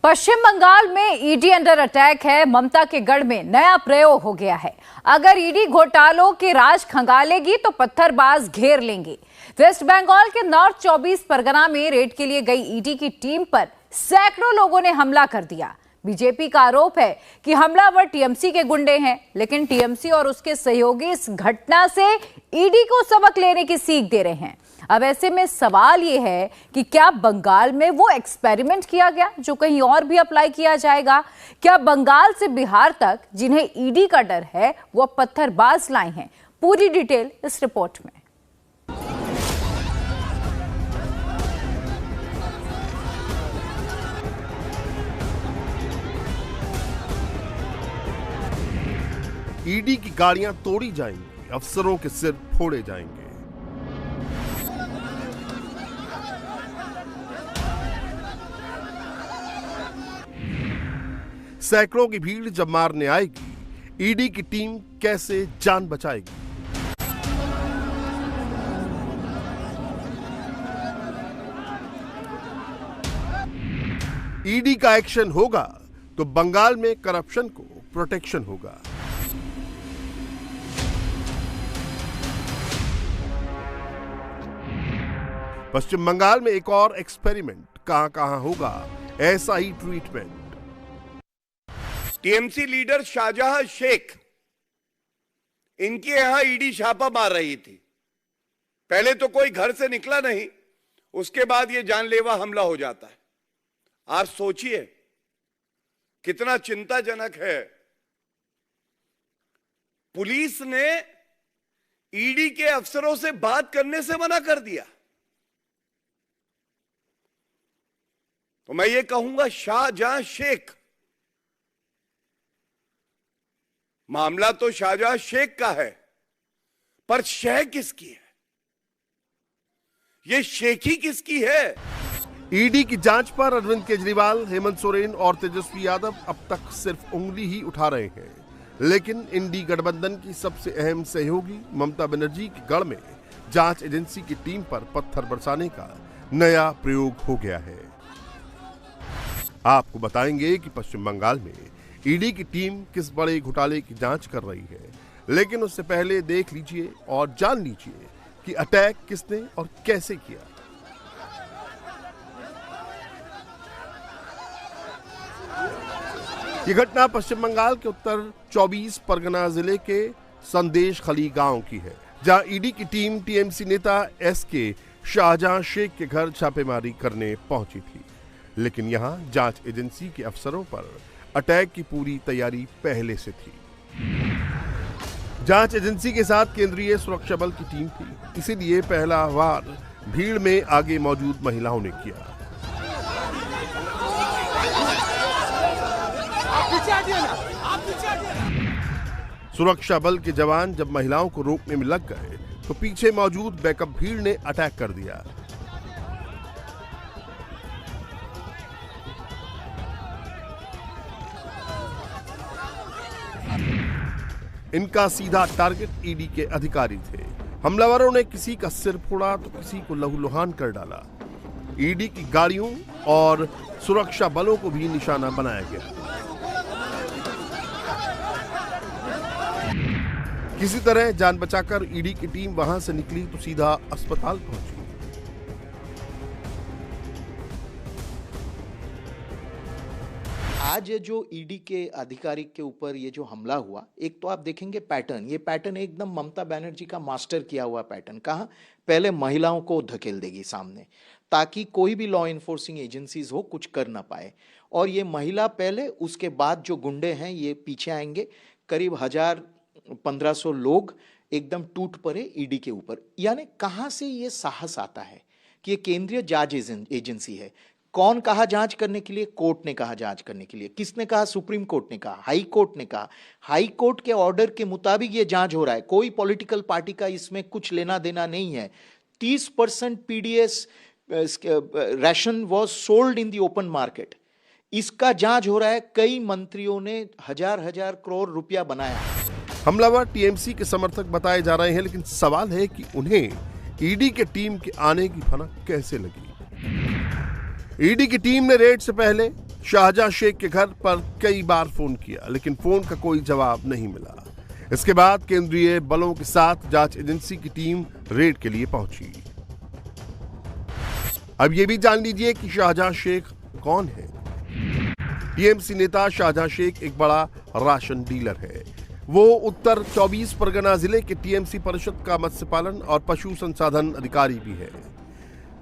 पश्चिम बंगाल में ED under attack है। ममता के गढ़ में नया प्रयोग हो गया है। अगर ईडी घोटालों के राज खंगालेगी तो पत्थरबाज घेर लेंगे। वेस्ट बंगाल के नॉर्थ 24 परगना में रेड के लिए गई ईडी की टीम पर सैकड़ों लोगों ने हमला कर दिया। बीजेपी का आरोप है कि हमलावर टीएमसी के गुंडे हैं, लेकिन टीएमसी और उसके सहयोगी इस घटना से ईडी को सबक लेने की सीख दे रहे हैं। अब ऐसे में सवाल यह है कि क्या बंगाल में वो एक्सपेरिमेंट किया गया जो कहीं और भी अप्लाई किया जाएगा? क्या बंगाल से बिहार तक जिन्हें ईडी का डर है वो पत्थरबाज लाए हैं? पूरी डिटेल इस रिपोर्ट में। ईडी की गाड़ियां तोड़ी जाएंगी, अफसरों के सिर फोड़े जाएंगे। सैकड़ों की भीड़ जब मारने आएगी, ईडी की टीम कैसे जान बचाएगी? ईडी का एक्शन होगा तो बंगाल में करप्शन को प्रोटेक्शन होगा। पश्चिम बंगाल में एक और एक्सपेरिमेंट, कहां होगा ऐसा ही treatment. TMC leader Shahjahan Sheikh, इनके यहां ईडी छापा मार रही थी। पहले तो कोई घर से निकला नहीं, उसके बाद यह जानलेवा हमला हो जाता है। आप सोचिए कितना चिंताजनक है। पुलिस ने ईडी के अफसरों से बात करने से मना कर दिया। तो मैं ये कहूंगा, शाहजहां शेख, मामला तो शाहजहां शेख का है, पर शह किसकी है? ये शेखी किसकी है? ईडी की जांच पर अरविंद केजरीवाल, हेमंत सोरेन और तेजस्वी यादव अब तक सिर्फ उंगली ही उठा रहे हैं, लेकिन इंडी गठबंधन की सबसे अहम सहयोगी ममता बनर्जी के गढ़ में जांच एजेंसी की टीम पर पत्थर बरसाने का नया प्रयोग हो गया है। आपको बताएंगे कि पश्चिम बंगाल में ईडी की टीम किस बड़े घोटाले की जांच कर रही है, लेकिन उससे पहले देख लीजिए और जान लीजिए कि अटैक किसने और कैसे किया। यह घटना पश्चिम बंगाल के उत्तर 24 परगना जिले के संदेश खली गांव की है, जहां ईडी की टीम टीएमसी नेता एसके शाहजहां शेख के घर छापेमारी करने पहुंची थी। लेकिन यहां जांच एजेंसी के अफसरों पर अटैक की पूरी तैयारी पहले से थी। जांच एजेंसी के साथ केंद्रीय सुरक्षा बल की टीम थी, इसीलिए पहला वार भीड़ में आगे मौजूद महिलाओं ने किया। सुरक्षा बल के जवान जब महिलाओं को रोकने में लग गए तो पीछे मौजूद बैकअप भीड़ ने अटैक कर दिया। इनका सीधा टारगेट ईडी के अधिकारी थे। हमलावरों ने किसी का सिर फोड़ा तो किसी को लहूलुहान कर डाला। ईडी की गाड़ियों और सुरक्षा बलों को भी निशाना बनाया गया। किसी तरह जान बचाकर ईडी की टीम वहां से निकली तो सीधा अस्पताल पहुंची। आज जो ईडी के अधिकारी के ऊपर ये जो हमला हुआ, एक तो आप देखेंगे पैटर्न, ये पैटर्न एकदम ममता बनर्जी का मास्टर किया हुआ पैटर्न। कहाँ पहले महिलाओं को धकेल देगी सामने, ताकि कोई भी लॉ इन्फोर्सिंग एजेंसीज हो कुछ कर ना पाए। और ये महिला पहले, उसके बाद जो गुंडे हैं ये पीछे आएंगे। करीब 1000-1500 लोग एकदम टूट पड़े ईडी के ऊपर। यानी कहाँ से ये साहस आता है कि ये केंद्रीय जांच एजेंसी है। कौन कहा जांच करने के लिए? कोर्ट ने कहा जांच करने के लिए। किसने कहा? सुप्रीम कोर्ट ने कहा, हाई कोर्ट ने कहा। हाई कोर्ट के ऑर्डर के मुताबिक ये जांच हो रहा है। कोई पॉलिटिकल पार्टी का इसमें कुछ लेना देना नहीं है। 30% PDS ration was sold in the open market. इसका जांच हो रहा है। कई मंत्रियों ने हजार करोड़ रुपया बनाया। हमलावर टीएमसी के समर्थक बताए जा रहे हैं, लेकिन सवाल है कि उन्हें ईडी के टीम के आने की भनक कैसे लगी। ईडी की टीम ने रेड से पहले शाहजहां शेख के घर पर कई बार फोन किया, लेकिन फोन का कोई जवाब नहीं मिला। इसके बाद केंद्रीय बलों के साथ जांच एजेंसी की टीम रेड के लिए पहुंची। अब यह भी जान लीजिए कि शाहजहां शेख कौन है। टीएमसी नेता शाहजहां शेख एक बड़ा राशन डीलर है। वो उत्तर 24 परगना जिले के टीएमसी परिषद का मत्स्य पालन और पशु संसाधन अधिकारी भी है।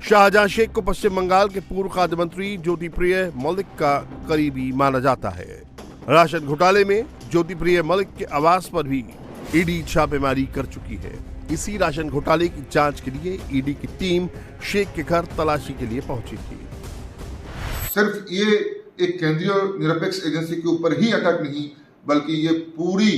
शाहजहां शेख को पश्चिम बंगाल के पूर्व खाद्य मंत्री ज्योतिप्रिय मलिक का करीबी माना जाता है। राशन घोटाले में ज्योतिप्रिय मलिक के आवास पर भी ईडी छापेमारी कर चुकी है। इसी राशन घोटाले की जांच के लिए ईडी की टीम शेख के घर तलाशी के लिए पहुंची थी। सिर्फ ये एक केंद्रीय निरपेक्ष एजेंसी के ऊपर ही अटैक नहीं, बल्कि ये पूरी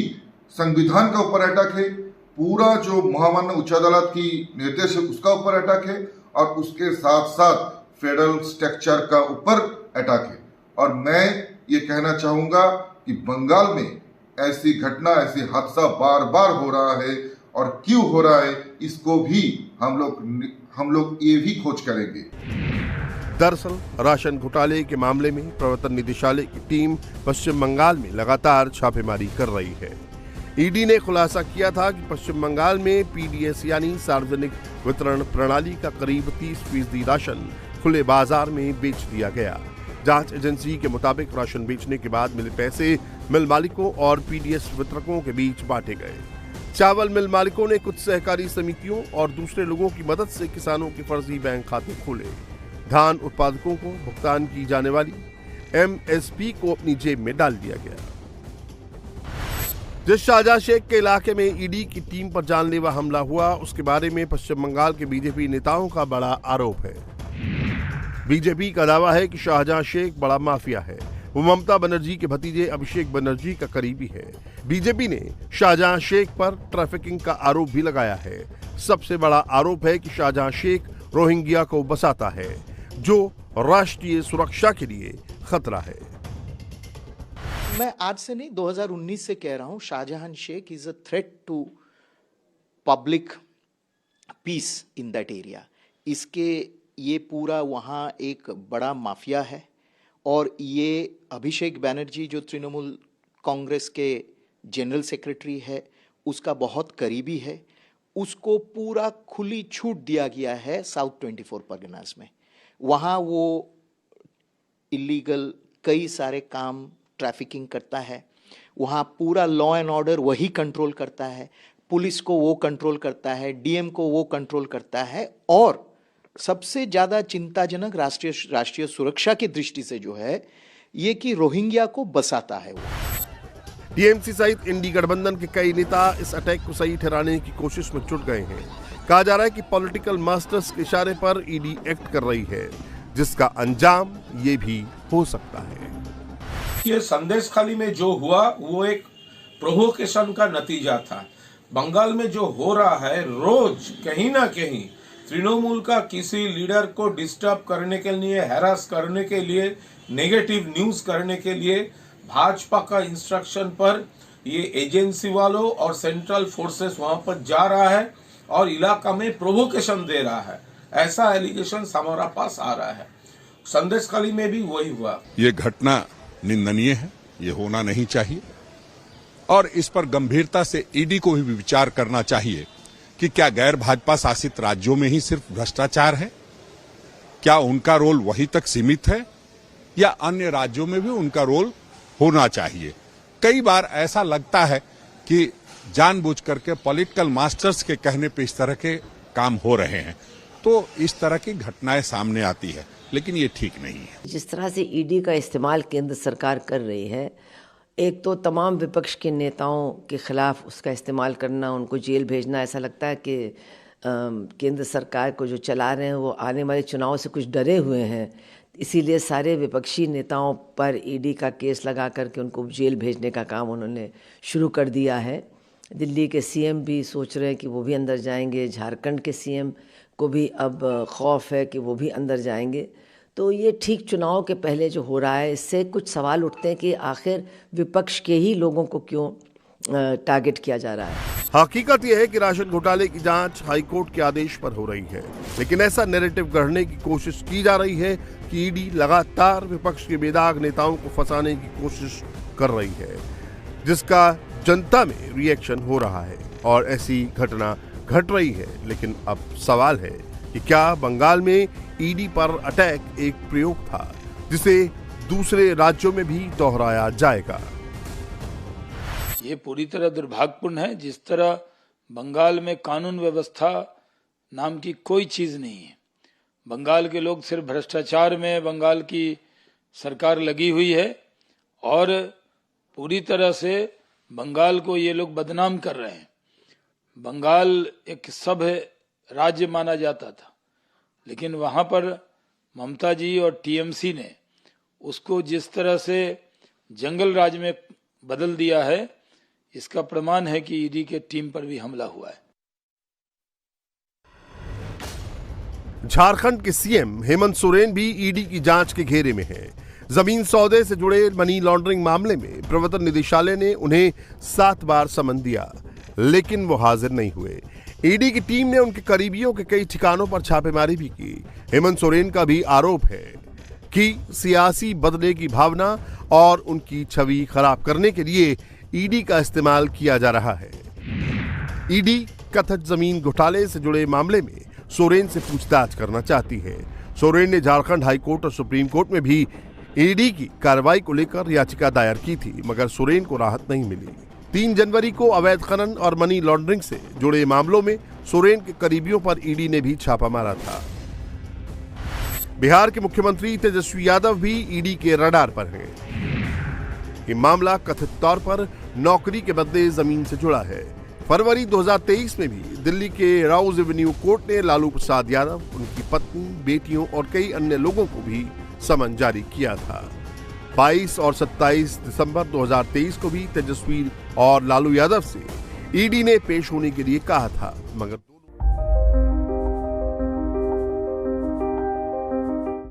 संविधान का ऊपर अटैक है, पूरा जो महामान्य उच्च अदालत की निर्देश है उसका ऊपर अटैक है, और उसके साथ साथ फेडरल स्ट्रक्चर का ऊपर अटैक है। और मैं ये कहना चाहूंगा कि बंगाल में ऐसी घटना, ऐसी हादसा बार बार हो रहा है, और क्यों हो रहा है इसको भी हम लोग ये भी खोज करेंगे। दरअसल राशन घोटाले के मामले में प्रवर्तन निदेशालय की टीम पश्चिम बंगाल में लगातार छापेमारी कर रही है। ईडी ने खुलासा किया था कि पश्चिम बंगाल में पीडीएस यानी सार्वजनिक वितरण प्रणाली का करीब 30% राशन खुले बाजार में बेच दिया गया। जांच एजेंसी के मुताबिक राशन बेचने के बाद मिले पैसे मिल मालिकों और पीडीएस वितरकों के बीच बांटे गए। चावल मिल मालिकों ने कुछ सहकारी समितियों और दूसरे लोगों की मदद से किसानों के फर्जी बैंक खाते खोले। धान उत्पादकों को भुगतान की जाने वाली एमएसपी को अपनी जेब में डाल दिया गया। जिस शाहजहां शेख के इलाके में ईडी की टीम पर जानलेवा हमला हुआ, उसके बारे में पश्चिम बंगाल के बीजेपी नेताओं का बड़ा आरोप है। बीजेपी का दावा है कि शाहजहां शेख बड़ा माफिया है। वो ममता बनर्जी के भतीजे अभिषेक बनर्जी का करीबी है। बीजेपी ने शाहजहां शेख पर ट्रैफिकिंग का आरोप भी लगाया है। सबसे बड़ा आरोप है कि शाहजहां शेख रोहिंग्या को बसाता है, जो राष्ट्रीय सुरक्षा के लिए खतरा है। मैं आज से नहीं 2019 से कह रहा हूं, Shahjahan Sheikh is a threat to public peace in that area. इसके ये पूरा वहाँ एक बड़ा माफिया है, और ये अभिषेक बनर्जी जो तृणमूल कांग्रेस के जनरल सेक्रेटरी है उसका बहुत करीबी है। उसको पूरा खुली छूट दिया गया है साउथ 24 परगनास में। वहाँ वो इलीगल कई सारे काम ट्रैफिकिंग करता है। वहाँ पूरा लॉ एंड ऑर्डर वही कंट्रोल करता है, पुलिस को वो कंट्रोल करता है, डीएम को वो कंट्रोल करता है, और सबसे ज़्यादा चिंताजनक राष्ट्रीय सुरक्षा की दृष्टि से जो है ये कि रोहिंग्या को बसाता है वो। टीएमसी सहित इंडी गठबंधन के कई नेता इस अटैक को सही ठहराने की कोशिश में जुट गए हैं। कहा जा रहा है कि पॉलिटिकल मास्टर्स के इशारे पर ईडी एक्ट कर रही है, जिसका अंजाम ये भी हो सकता है। ये संदेशखाली में जो हुआ वो एक प्रोवोकेशन का नतीजा था। बंगाल में जो हो रहा है, रोज कहीं ना कहीं तृणमूल का किसी लीडर को डिस्टर्ब करने के लिए, हैरास करने के लिए, नेगेटिव न्यूज करने के लिए भाजपा का इंस्ट्रक्शन पर ये एजेंसी वालों और सेंट्रल फोर्सेस वहां पर जा रहा है और इलाका में प्रोवोकेशन दे रहा है। ऐसा एलिगेशन हमारा पास आ रहा है। संदेशखाली में भी वही हुआ। ये घटना निंदनीय है, ये होना नहीं चाहिए, और इस पर गंभीरता से ईडी को भी विचार करना चाहिए कि क्या गैर भाजपा शासित राज्यों में ही सिर्फ भ्रष्टाचार है? क्या उनका रोल वहीं तक सीमित है, या अन्य राज्यों में भी उनका रोल होना चाहिए? कई बार ऐसा लगता है कि जानबूझ करके पॉलिटिकल मास्टर्स के कहने पे इस तरह के काम हो रहे हैं, तो इस तरह की घटनाएं सामने आती है, लेकिन ये ठीक नहीं है। जिस तरह से ईडी का इस्तेमाल केंद्र सरकार कर रही है, एक तो तमाम विपक्ष के नेताओं के खिलाफ उसका इस्तेमाल करना, उनको जेल भेजना, ऐसा लगता है कि केंद्र सरकार को जो चला रहे हैं वो आने वाले चुनाव से कुछ डरे हुए हैं, इसीलिए सारे विपक्षी नेताओं पर ईडी का केस लगा करके उनको जेल भेजने का काम उन्होंने शुरू कर दिया है। दिल्ली के सीएम भी सोच रहे हैं कि वो भी अंदर जाएंगे, झारखंड के सीएम को भी अब खौफ है कि वो भी अंदर जाएंगे। तो ये ठीक चुनाव के पहले जो हो रहा है, इससे कुछ सवाल उठते हैं कि आखिर विपक्ष के ही लोगों को क्यों टारगेट किया जा रहा है। हकीकत यह है कि राशन घोटाले की जांच हाईकोर्ट के आदेश पर हो रही है, लेकिन ऐसा नैरेटिव गढ़ने की कोशिश की जा रही है कि ईडी लगातार विपक्ष के बेदाग नेताओं को फंसाने की कोशिश कर रही है, जिसका जनता में रिएक्शन हो रहा है और ऐसी घटना घट रही है। लेकिन अब सवाल है कि क्या बंगाल में ईडी पर अटैक एक प्रयोग था जिसे दूसरे राज्यों में भी दोहराया जाएगा? ये पूरी तरह दुर्भाग्यपूर्ण है। जिस तरह बंगाल में कानून व्यवस्था नाम की कोई चीज नहीं है, बंगाल के लोग सिर्फ भ्रष्टाचार में बंगाल की सरकार लगी हुई है और पूरी तरह से बंगाल को ये लोग बदनाम कर रहे हैं। बंगाल एक सभ्य राज्य माना जाता था, लेकिन वहां पर ममता जी और टीएमसी ने उसको जिस तरह से जंगल राज में बदल दिया है, इसका प्रमाण है कि ईडी के टीम पर भी हमला हुआ है। झारखंड के सीएम हेमंत सोरेन भी ईडी की जांच के घेरे में हैं। जमीन सौदे से जुड़े मनी लॉन्ड्रिंग मामले में प्रवर्तन निदेशालय ने उन्हें 7 बार समन दिया, लेकिन वो हाजिर नहीं हुए। ईडी की टीम ने उनके करीबियों के कई ठिकानों पर छापेमारी भी की। हेमंत सोरेन का भी आरोप है कि सियासी बदले की भावना और उनकी छवि खराब करने के लिए ईडी का इस्तेमाल किया जा रहा है। ईडी कथित जमीन घोटाले से जुड़े मामले में सोरेन से पूछताछ करना चाहती है। सोरेन ने झारखंड हाईकोर्ट और सुप्रीम कोर्ट में भी ईडी की कार्रवाई को लेकर याचिका दायर की थी, मगर सोरेन को राहत नहीं मिली। 3 जनवरी को अवैध खनन और मनी लॉन्ड्रिंग से जुड़े मामलों में सोरेन के करीबियों पर ईडी ने भी छापा मारा था। बिहार के मुख्यमंत्री तेजस्वी यादव भी ईडी के रडार पर हैं। ये मामला कथित तौर पर नौकरी के बदले जमीन से जुड़ा है। फरवरी 2023 में भी दिल्ली के राउज एवेन्यू कोर्ट ने लालू प्रसाद यादव, उनकी पत्नी, बेटियों और कई अन्य लोगों को भी समन जारी किया था। 22 और 27 दिसंबर 2023 को भी तेजस्वी और लालू यादव से ईडी ने पेश होने के लिए कहा था, मगर